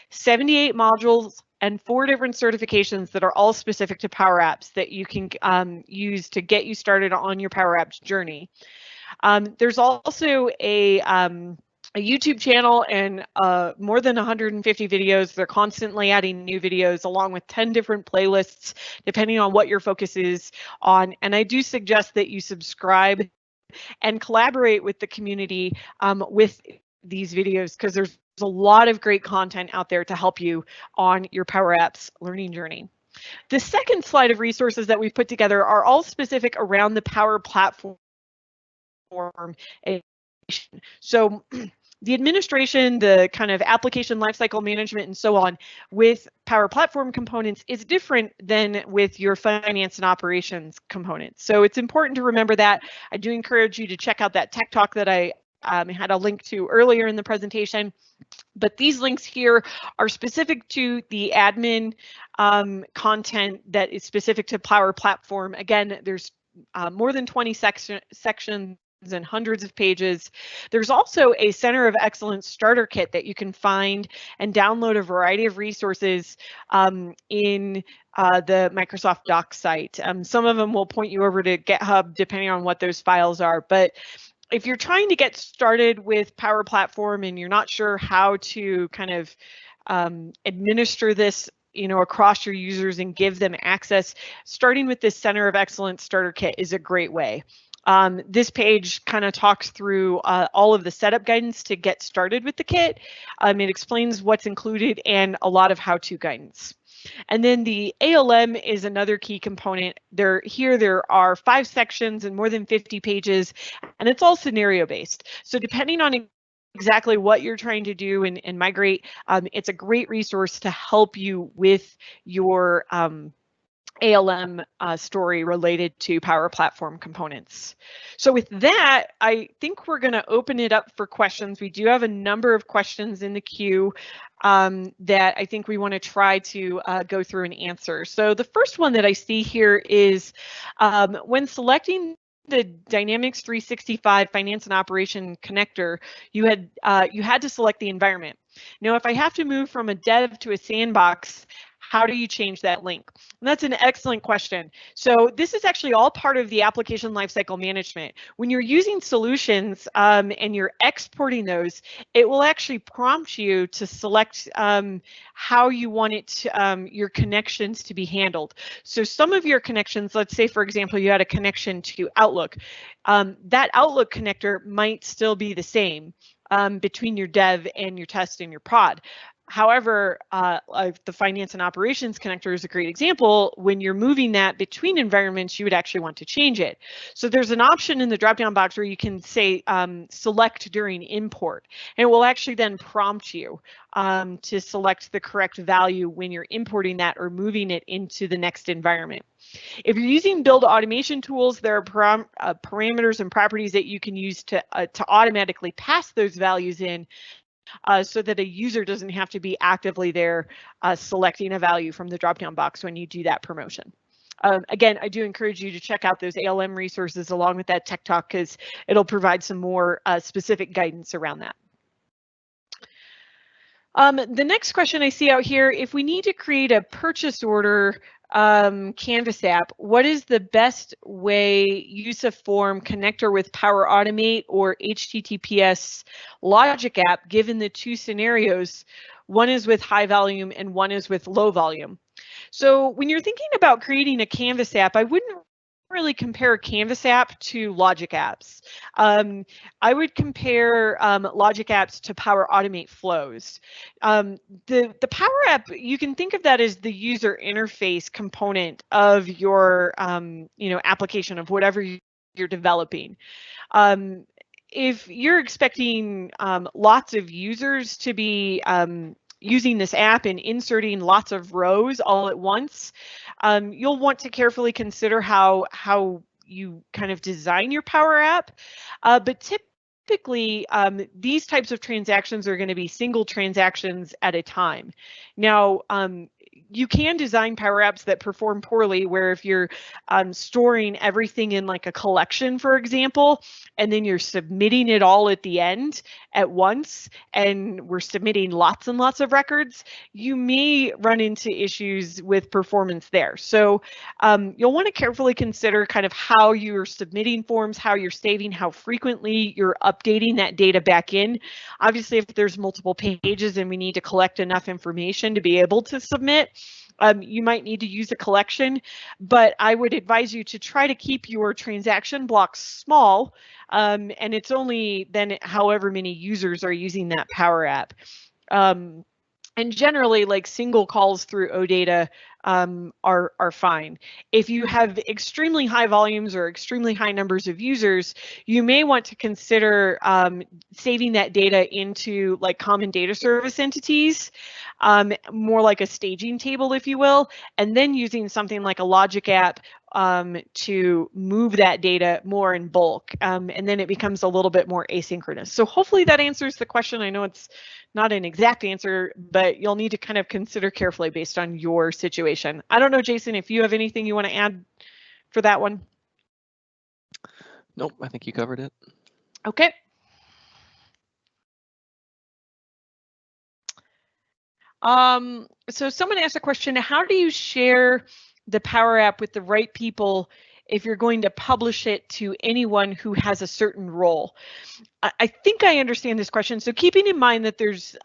[SPEAKER 2] 78 modules, and 4 different certifications that are all specific to Power Apps that you can use to get you started on your Power Apps journey. There's also a YouTube channel and more than 150 videos. They're constantly adding new videos along with 10 different playlists, depending on what your focus is on. And I do suggest that you subscribe and collaborate with the community with these videos, because there's a lot of great content out there to help you on your Power Apps learning journey. The second slide of resources that we've put together are all specific around the Power Platform. So the administration, the kind of application lifecycle management and so on with Power Platform components is different than with your finance and operations components. So it's important to remember that. I do encourage you to check out that TechTalk that I had a link to earlier in the presentation. But these links here are specific to the admin content that is specific to Power Platform. Again, there's more than 20 sections and hundreds of pages. There's also a Center of Excellence starter kit that you can find and download a variety of resources in the Microsoft Docs site. Some of them will point you over to GitHub depending on what those files are. But if you're trying to get started with Power Platform and you're not sure how to kind of administer this across your users and give them access, starting with this Center of Excellence starter kit is a great way. This page kind of talks through all of the setup guidance to get started with the kit. It explains what's included and a lot of how-to guidance. And then the ALM is another key component. There are 5 sections and more than 50 pages, and it's all scenario based. So depending on exactly what you're trying to do and migrate, it's a great resource to help you with your ALM story related to Power Platform components. So with that, I think we're going to open it up for questions. We do have a number of questions in the queue that I think we want to try to go through and answer. So the first one that I see here is when selecting the Dynamics 365 Finance and Operation connector, you had to select the environment. Now, if I have to move from a dev to a sandbox, how do you change that link? And that's an excellent question. So this is actually all part of the application lifecycle management. When you're using solutions and you're exporting those, it will actually prompt you to select how you want it your connections to be handled. So some of your connections, let's say, for example, you had a connection to Outlook. That Outlook connector might still be the same between your dev and your test and your prod. However, the finance and operations connector is a great example. When you're moving that between environments, you would actually want to change it. So there's an option in the drop-down box where you can say select during import, and it will actually then prompt you to select the correct value when you're importing that or moving it into the next environment. If you're using build automation tools, there are parameters and properties that you can use to automatically pass those values in, so that a user doesn't have to be actively there selecting a value from the drop-down box when you do that promotion. Again, I do encourage you to check out those ALM resources along with that TechTalk, because it'll provide some more specific guidance around that. The next question I see out here, if we need to create a purchase order Canvas app, what is the best way, use of form, connector with Power Automate or HTTPS logic app, given the 2 scenarios? One is with high volume and one is with low volume. So when you're thinking about creating a Canvas app, I wouldn't really compare a Canvas app to logic apps. I would compare logic apps to Power Automate flows. The Power App, you can think of that as the user interface component of your application of whatever you're developing. If you're expecting lots of users to be using this app and inserting lots of rows all at once, you'll want to carefully consider how you kind of design your Power App. But typically, these types of transactions are going to be single transactions at a time. Now, you can design Power Apps that perform poorly, where if you're storing everything in like a collection, for example, and then you're submitting it all at the end at once, and we're submitting lots and lots of records, you may run into issues with performance there. So you'll want to carefully consider kind of how you're submitting forms, how you're saving, how frequently you're updating that data back in. Obviously, if there's multiple pages and we need to collect enough information to be able to submit, you might need to use a collection, but I would advise you to try to keep your transaction blocks small, and it's only then however many users are using that Power App. And generally, like single calls through OData are fine. If you have extremely high volumes or extremely high numbers of users, you may want to consider saving that data into like common data service entities, more like a staging table, if you will, and then using something like a logic app to move that data more in bulk, and then it becomes a little bit more asynchronous. So hopefully that answers the question. I know it's not an exact answer, but you'll need to kind of consider carefully based on your situation. I don't know, Jason, if you have anything you want to add for that one.
[SPEAKER 3] Nope, I think you covered it.
[SPEAKER 2] Okay. So someone asked a question, how do you share the Power App with the right people if you're going to publish it to anyone who has a certain role? I think I understand this question. So keeping in mind that there's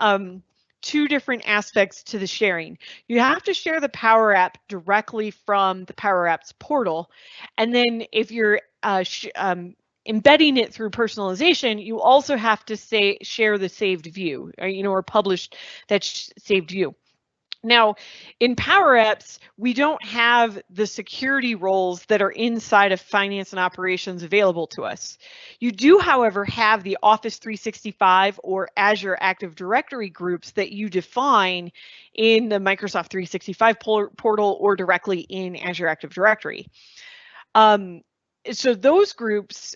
[SPEAKER 2] two different aspects to the sharing. You have to share the Power App directly from the Power Apps portal. And then if you're embedding it through personalization, you also have to share the saved view, or publish that saved view. Now, in Power Apps, we don't have the security roles that are inside of finance and operations available to us. You do, however, have the Office 365 or Azure Active Directory groups that you define in the Microsoft 365 portal or directly in Azure Active Directory. So those groups,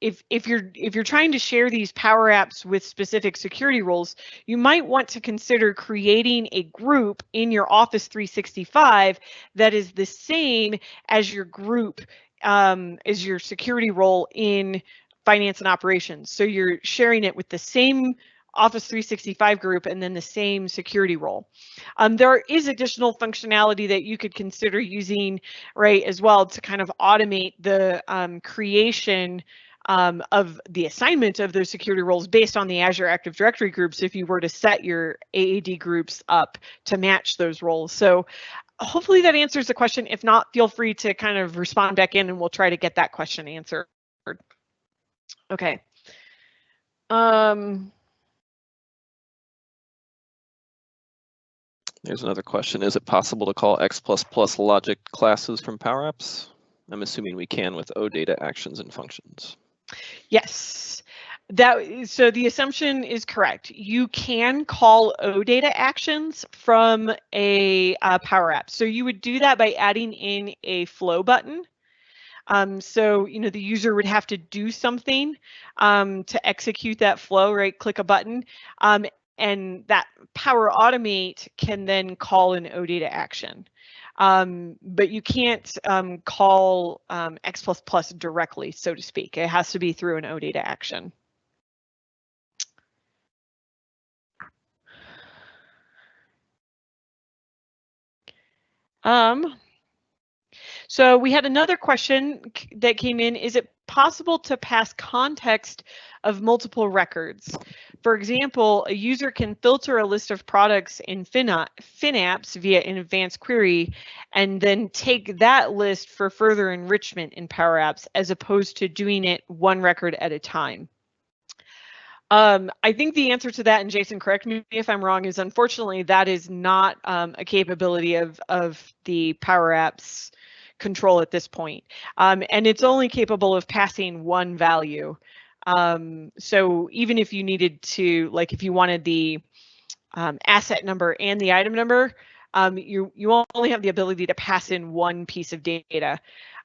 [SPEAKER 2] if you're trying to share these Power Apps with specific security roles, you might want to consider creating a group in your Office 365 that is the same as your group, as your security role in finance and operations. So you're sharing it with the same Office 365 group and then the same security role. There is additional functionality that you could consider using, right, as well, to kind of automate the creation of the assignment of those security roles based on the Azure Active Directory groups if you were to set your AAD groups up to match those roles. So hopefully that answers the question. If not, feel free to kind of respond back in and we'll try to get that question answered. Okay.
[SPEAKER 3] There's another question. Is it possible to call X++ logic classes from Power Apps? I'm assuming we can with OData actions and functions.
[SPEAKER 2] Yes, so the assumption is correct. You can call OData actions from a Power App. So you would do that by adding in a flow button. So, the user would have to do something to execute that flow, right? Click a button. And that Power Automate can then call an OData action. But you can't call X++ directly, so to speak. It has to be through an OData action. So we had another question that came in. Is it possible to pass context of multiple records? For example, a user can filter a list of products in FinApps via an advanced query and then take that list for further enrichment in Power Apps as opposed to doing it one record at a time. I think the answer to that, and Jason, correct me if I'm wrong, is unfortunately that is not a capability of the Power Apps control at this point. And it's only capable of passing one value. So even if you needed to, like if you wanted the asset number and the item number, you only have the ability to pass in one piece of data.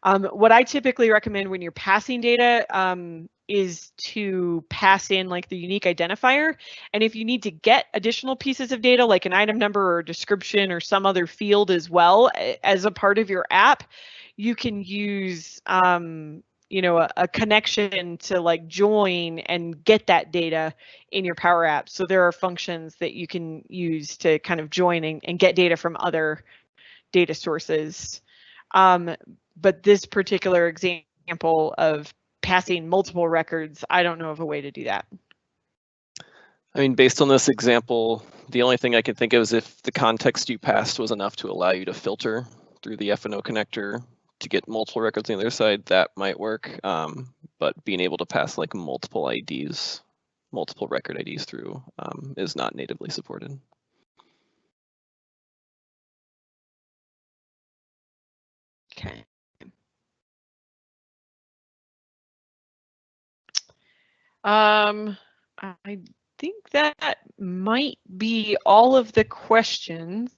[SPEAKER 2] What I typically recommend when you're passing data is to pass in like the unique identifier. And if you need to get additional pieces of data like an item number or description or some other field as well as a part of your app, you can use you know, a connection to like join and get that data in your Power App. So there are functions that you can use to kind of join and get data from other data sources. But this particular example of passing multiple records, I don't know of a way to do that.
[SPEAKER 3] I mean, based on this example, the only thing I can think of is if the context you passed was enough to allow you to filter through the F&O connector to get multiple records on the other side, that might work. But being able to pass like multiple IDs, multiple record IDs through is not natively supported.
[SPEAKER 2] Okay. I think that might be all of the questions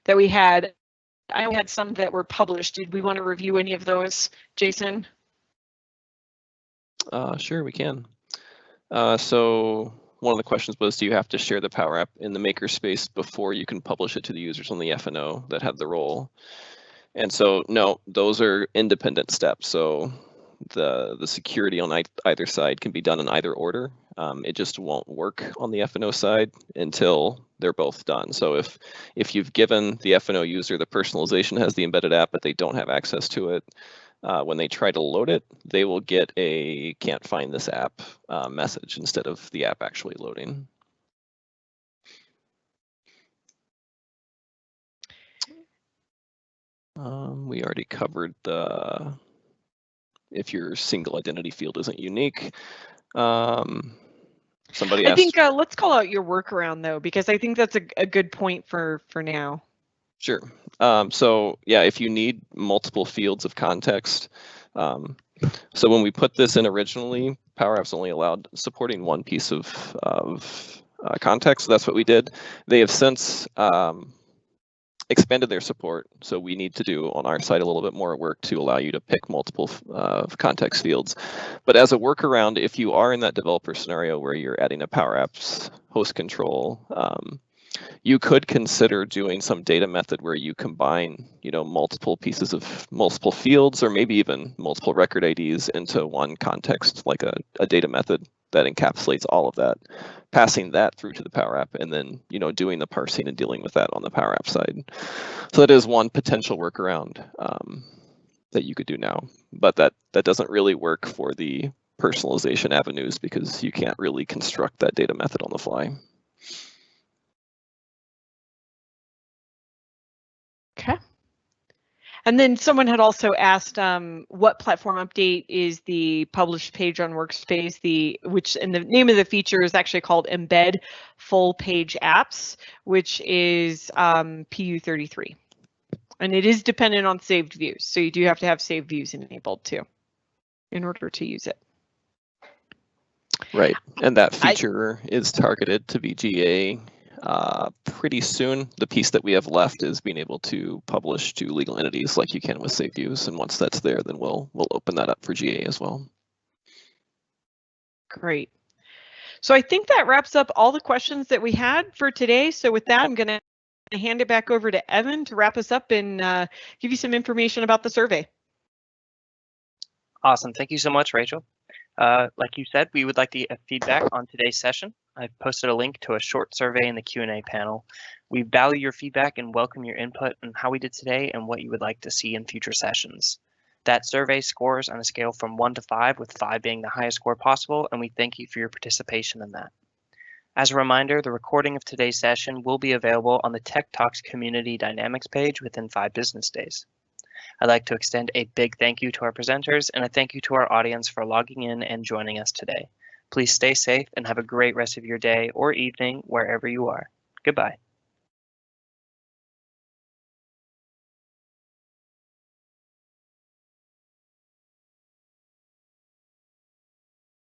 [SPEAKER 2] that we had. I had some that were published. Did we want to review any of those, Jason?
[SPEAKER 3] Sure, we can. So one of the questions was, do you have to share the Power App in the makerspace before you can publish it to the users on the F&O that have the role? And so, no, those are independent steps. So the security on either side can be done in either order. It just won't work on the F&O side until they're both done. So if you've given the F&O user the personalization has the embedded app, but they don't have access to it, when they try to load it, they will get a can't find this app message instead of the app actually loading. We already covered the if your single identity field isn't unique. Somebody asked.
[SPEAKER 2] I think let's call out your workaround though, because I think that's a good point for now.
[SPEAKER 3] Sure. So yeah, if you need multiple fields of context, so when we put this in originally, Power Apps only allowed supporting one piece of context. So that's what we did. They have since expanded their support. So we need to do on our side a little bit more work to allow you to pick multiple context fields. But as a workaround, if you are in that developer scenario where you're adding a Power Apps host control, you could consider doing some data method where you combine, multiple pieces of multiple fields or maybe even multiple record IDs into one context, like a data method that encapsulates all of that, passing that through to the Power App, and then, doing the parsing and dealing with that on the Power App side. So that is one potential workaround that you could do now, but that doesn't really work for the personalization avenues because you can't really construct that data method on the fly.
[SPEAKER 2] Okay. And then someone had also asked what platform update is the published page on Workspace, and the name of the feature is actually called Embed Full Page Apps, which is PU33. And it is dependent on saved views. So you do have to have saved views enabled too in order to use it.
[SPEAKER 3] Right. And that feature is targeted to be GA pretty soon. The piece that we have left is being able to publish to legal entities like you can with save views, and once that's there, then we'll open that up for GA as well.
[SPEAKER 2] Great. So I think that wraps up all the questions that we had for today. So with that, I'm going to hand it back over to Evan to wrap us up and give you some information about the survey.
[SPEAKER 1] Awesome. Thank you so much, Rachel. Like you said, we would like to get feedback on today's session. I've posted a link to a short survey in the Q&A panel. We value your feedback and welcome your input on how we did today and what you would like to see in future sessions. That survey scores on a scale from 1 to 5, with 5 being the highest score possible, and we thank you for your participation in that. As a reminder, the recording of today's session will be available on the TechTalks Community Dynamics page within 5 business days. I'd like to extend a big thank you to our presenters and a thank you to our audience for logging in and joining us today. Please stay safe and have a great rest of your day or evening wherever you are. Goodbye.